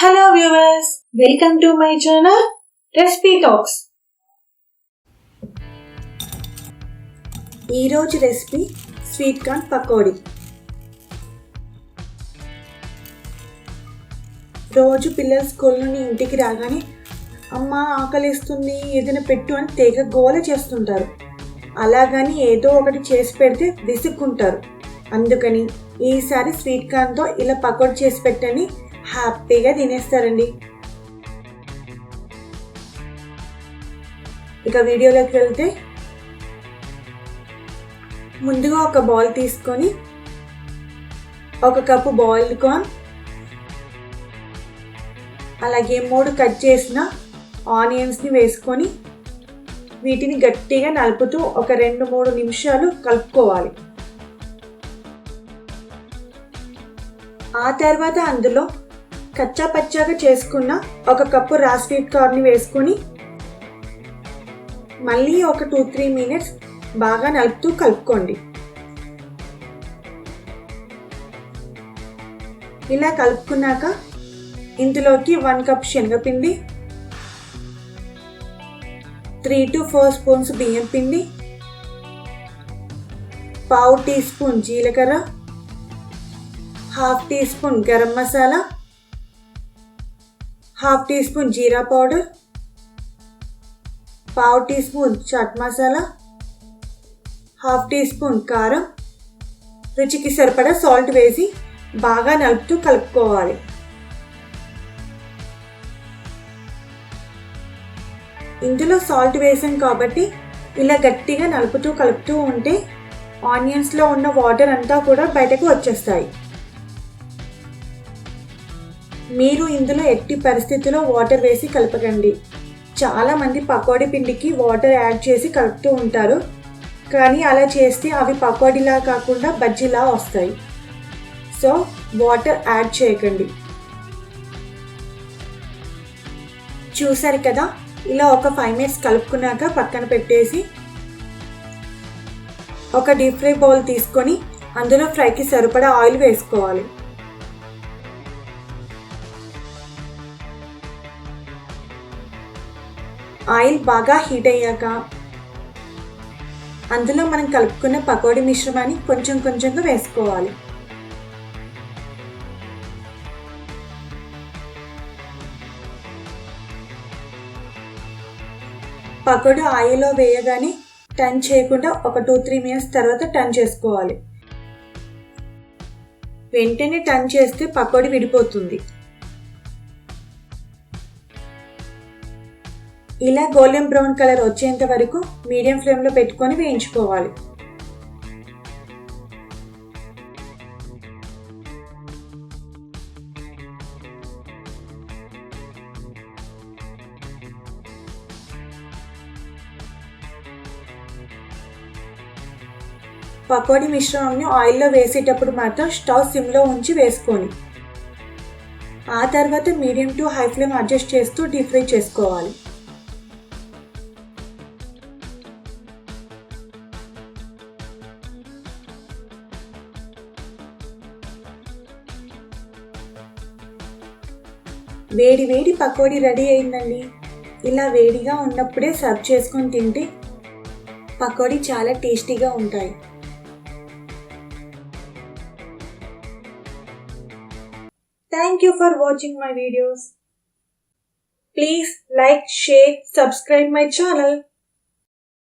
Hello viewers, welcome to my channel Recipe Talks. ఈ రోజు recipe sweet corn pakodi. రోజు పిల్లలు స్కూల్ నుండి ఇంటికి రాగానే అమ్మ ఆకలిస్తుంది ఏదైనా పెట్టు అని తెగ గోల చేస్తుంటారు. అలాగని ఏదో ఒకటి చేసి పెడితే విసుక్కుంటారు. అందుకని ఈసారి స్వీట్ కార్న్తో ఇలా పకోడీ చేసి పెట్టని హ్యాపీగా తినేస్తారండి. ఇక వీడియోలోకి వెళ్తే ముందుగా ఒక బౌల్ తీసుకొని ఒక కప్పు బాయిల్డ్ కార్న్, అలాగే 3 కట్ చేసిన ఆనియన్స్ని వేసుకొని వీటిని గట్టిగా నలుపుతూ ఒక 2-3 నిమిషాలు కలుపుకోవాలి. ఆ తర్వాత అందులో కచ్చా పచ్చాగా చేసుకున్న ఒక కప్పు రా స్వీట్ కార్న్ని వేసుకొని మళ్ళీ ఒక 2-3 మినిట్స్ బాగా నలుపుతూ కలుపుకోండి. ఇలా కలుపుకున్నాక ఇందులోకి 1 కప్ శనగపిండి, 3-4 స్పూన్స్ బియ్యం పిండి, 1/2 టీ స్పూన్ జీలకర్ర, 1/2 teaspoon garam masala, 1/2 teaspoon jeera powder, 1/2 teaspoon chaat masala, 1/2 teaspoon కారం, రుచికి సరిపడా సాల్ట్ వేసి బాగా నలుపుతూ కలుపుకోవాలి. ఇందులో సాల్ట్ వేసాం కాబట్టి ఇలా గట్టిగా కలుపుతూ ఉంటే ఆనియన్స్లో ఉన్న వాటర్ అంతా కూడా బయటకు వచ్చేస్తాయి. మీరు ఇందులో ఎట్టి పరిస్థితుల్లో వాటర్ వేసి కలపకండి. చాలామంది పకోడీ పిండికి వాటర్ యాడ్ చేసి కలుపుతూ ఉంటారు, కానీ అలా చేస్తే అవి పకోడీలా కాకుండా బజ్జీలా వస్తాయి. సో వాటర్ యాడ్ చేయకండి. చూసారు కదా, ఇలా ఒక 5 మినిట్స్ కలుపుకున్నాక పక్కన పెట్టేసి ఒక డీప్ ఫ్రై బౌల్ తీసుకొని అందులో ఫ్రైకి సరిపడా ఆయిల్ వేసుకోవాలి. ఆయిల్ బాగా హీట్ అయ్యాక అందులో మనం కలుపుకున్న పకోడీ మిశ్రమాన్ని కొంచెం కొంచెంగా వేసుకోవాలి. పకోడీ ఆయిల్లో వేయగానే టర్న్ చేయకుండా ఒక 2-3 మినిట్స్ తర్వాత టర్న్ చేసుకోవాలి. వెంటనే టర్న్ చేస్తే పకోడీ విడిపోతుంది. ఇలా గోల్డెన్ బ్రౌన్ కలర్ వచ్చేంత వరకు మీడియం ఫ్లేమ్లో పెట్టుకొని వేయించుకోవాలి. పకోడీ మిశ్రమాన్ని ఆయిల్లో వేసేటప్పుడు మాత్రం స్టవ్ సిమ్లో ఉంచి వేసుకోండి. ఆ తర్వాత medium to high flame adjust చేస్తూ డీప్ ఫ్రై చేసుకోవాలి. వేడి వేడి పకోడీ రెడీ అయిందండి. ఇలా వేడిగా ఉన్నప్పుడే సర్వ్ చేసుకొని తింటే పకోడీ చాలా టేస్టీగా ఉంటాయి. Thank you for watching my videos. Please like, share, subscribe my channel.